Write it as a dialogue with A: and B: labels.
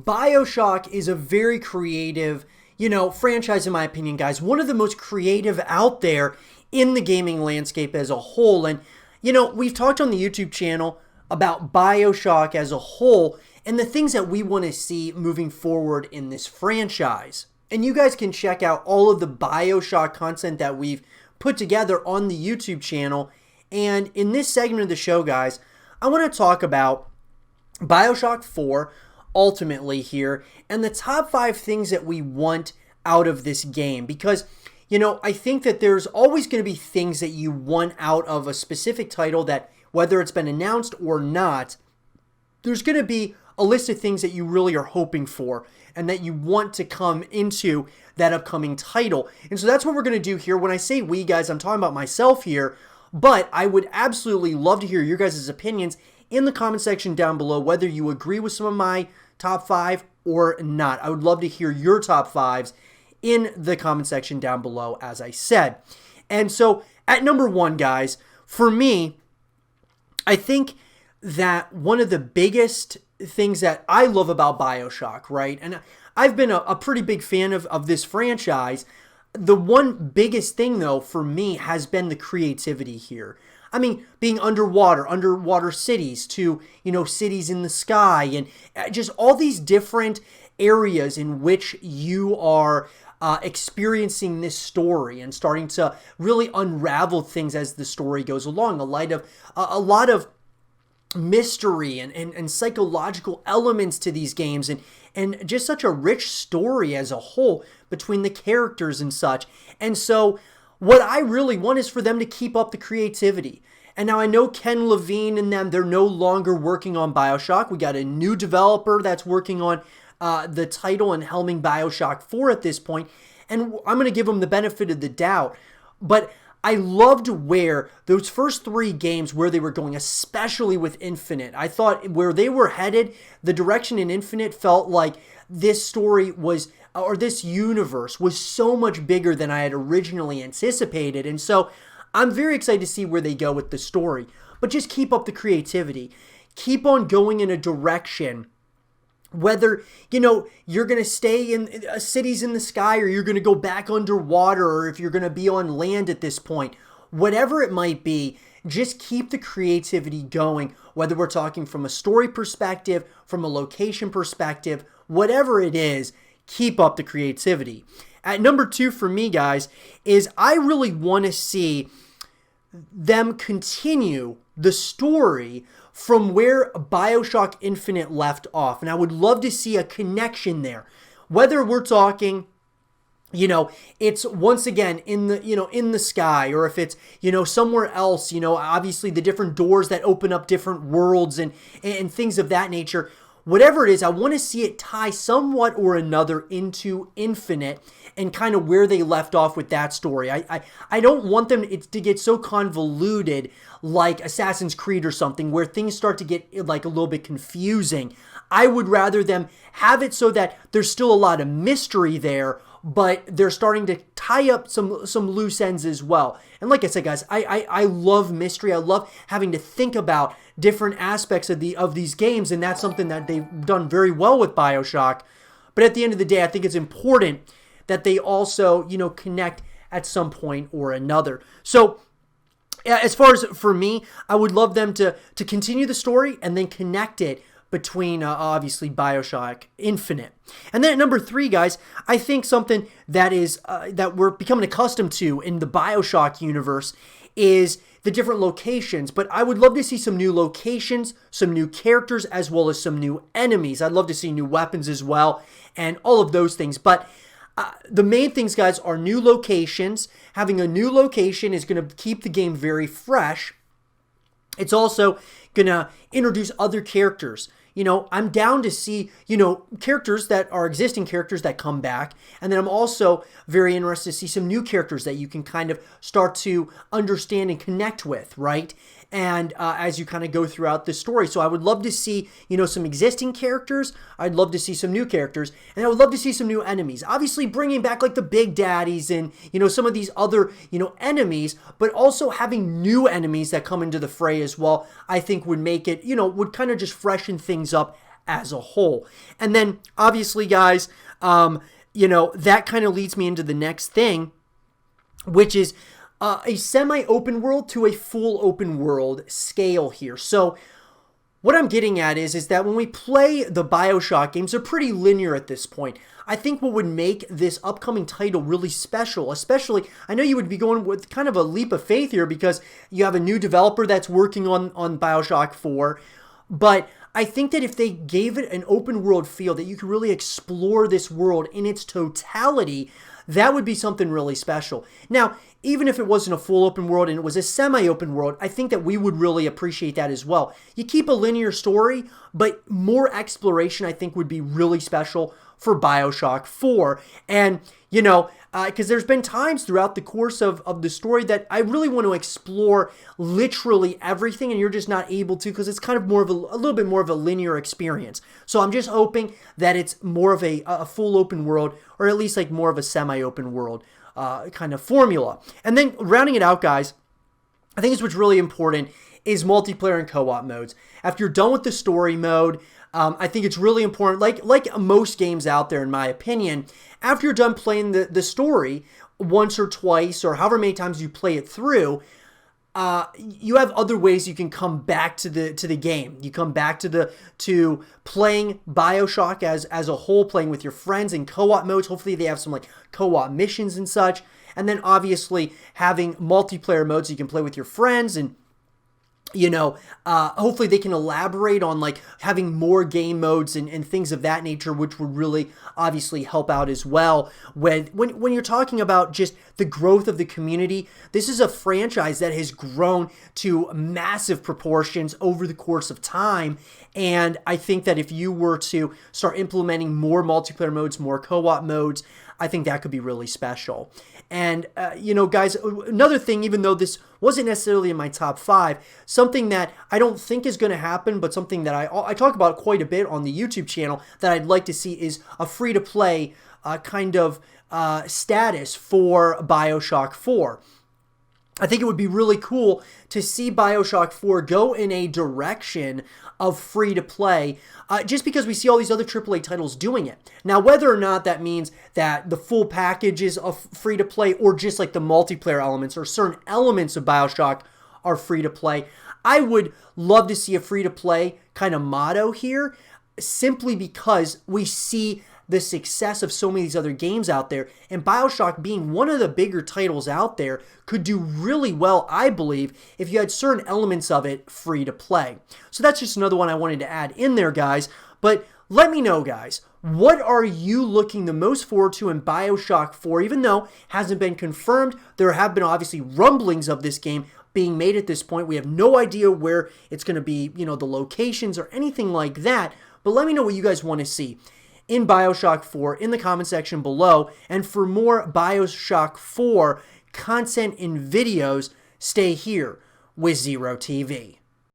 A: Bioshock is a very creative, franchise in my opinion, guys. One of the most creative out there in the gaming landscape as a whole. And, we've talked on the YouTube channel about Bioshock as a whole and the things that we want to see moving forward in this franchise. And you guys can check out all of the Bioshock content that we've put together on the YouTube channel. And in this segment of the show, guys, I want to talk about Bioshock 4 ultimately here and the top 5 things that we want out of this game. Because, I think that there's always going to be things that you want out of a specific title that, whether it's been announced or not, there's going to be a list of things that you really are hoping for and that you want to come into that upcoming title. And so that's what we're going to do here. When I say we, guys, I'm talking about myself here, but I would absolutely love to hear your guys' opinions in the comment section down below, whether you agree with some of my top 5 or not. I would love to hear your top 5s in the comment section down below, as I said. And so at number 1, guys, for me, I think that one of the biggest things that I love about Bioshock, right? And I've been a pretty big fan of this franchise. The one biggest thing, though, for me has been the creativity here. I mean, being underwater cities to, cities in the sky, and just all these different areas in which you are experiencing this story and starting to really unravel things as the story goes along. A lot of mystery and psychological elements to these games, and just such a rich story as a whole between the characters and such. And so what I really want is for them to keep up the creativity. And now I know Ken Levine and them, they're no longer working on Bioshock. We got a new developer that's working on the title and helming Bioshock 4 at this point. And I'm going to give them the benefit of the doubt. But I loved where those first 3 games, where they were going, especially with Infinite. I thought where they were headed, the direction in Infinite felt like this story was, or this universe was so much bigger than I had originally anticipated. And so I'm very excited to see where they go with the story. But just keep up the creativity. Keep on going in a direction. Whether, you're going to stay in cities in the sky, or you're going to go back underwater, or if you're going to be on land at this point, whatever it might be, just keep the creativity going, whether we're talking from a story perspective, from a location perspective, whatever it is, keep up the creativity. At number 2 for me, guys, is I really want to see them continue the story from where Bioshock Infinite left off. And I would love to see a connection there. Whether we're talking, it's once again in the sky, or if it's, somewhere else, obviously the different doors that open up different worlds and things of that nature. Whatever it is, I want to see it tie somewhat or another into Infinite and kind of where they left off with that story. I don't want them to get so convoluted like Assassin's Creed or something, where things start to get like a little bit confusing. I would rather them have it so that there's still a lot of mystery there, but they're starting to tie up some loose ends as well. And like I said, guys, I love mystery. I love having to think about different aspects of these games, and that's something that they've done very well with Bioshock. But at the end of the day, I think it's important that they also, connect at some point or another. So as far as for me, I would love them to continue the story and then connect it between obviously Bioshock Infinite. And then at number 3, guys, I think something that is that we're becoming accustomed to in the Bioshock universe is the different locations. But I would love to see some new locations, some new characters, as well as some new enemies. I'd love to see new weapons as well, and all of those things. But the main things, guys, are new locations. Having a new location is going to keep the game very fresh. It's also going to introduce other characters. I'm down to see, characters that are existing characters that come back. And then I'm also very interested to see some new characters that you can kind of start to understand and connect with, right? And as you kind of go throughout the story. So I would love to see, some existing characters. I'd love to see some new characters. And I would love to see some new enemies. Obviously bringing back like the Big Daddies and, some of these other, enemies. But also having new enemies that come into the fray as well, I think would make it, would kind of just freshen things up as a whole. And then obviously, guys, that kind of leads me into the next thing, which is a semi-open world to a full open world scale here. So what I'm getting at is that when we play the Bioshock games, they're pretty linear at this point. I think what would make this upcoming title really special, especially, I know you would be going with kind of a leap of faith here because you have a new developer that's working on Bioshock 4, but I think that if they gave it an open world feel, that you could really explore this world in its totality, that would be something really special. Now, even if it wasn't a full open world and it was a semi-open world, I think that we would really appreciate that as well. You keep a linear story, but more exploration I think would be really special for Bioshock 4. And, because there's been times throughout the course of the story that I really want to explore literally everything, and you're just not able to because it's kind of more of a little bit more of a linear experience. So I'm just hoping that it's more of a full open world, or at least like more of a semi-open world kind of formula. And then rounding it out, guys, I think it's what's really important is multiplayer and co-op modes. After you're done with the story mode, I think it's really important, like most games out there, in my opinion, after you're done playing the story once or twice or however many times you play it through, you have other ways you can come back to the game. You come back to playing Bioshock as a whole, playing with your friends in co-op modes. Hopefully they have some like co-op missions and such. And then obviously having multiplayer modes you can play with your friends, and hopefully they can elaborate on like having more game modes and things of that nature, which would really obviously help out as well. When you're talking about just the growth of the community, this is a franchise that has grown to massive proportions over the course of time. And I think that if you were to start implementing more multiplayer modes, more co-op modes, I think that could be really special. And, guys, another thing, even though this wasn't necessarily in my top 5, something that I don't think is going to happen, but something that I talk about quite a bit on the YouTube channel that I'd like to see is a free-to-play kind of status for Bioshock 4. I think it would be really cool to see Bioshock 4 go in a direction of free-to-play, just because we see all these other AAA titles doing it. Now, whether or not that means that the full package is free-to-play or just like the multiplayer elements or certain elements of Bioshock are free-to-play, I would love to see a free-to-play kind of motto here, simply because we see the success of so many of these other games out there, and Bioshock being one of the bigger titles out there could do really well, I believe, if you had certain elements of it free to play. So that's just another one I wanted to add in there, guys. But let me know, guys, what are you looking the most forward to in Bioshock 4? Even though it hasn't been confirmed, there have been obviously rumblings of this game being made at this point. We have no idea where it's going to be, the locations or anything like that. But let me know what you guys want to see in Bioshock 4 in the comment section below. And for more Bioshock 4 content and videos, stay here with Zero TV.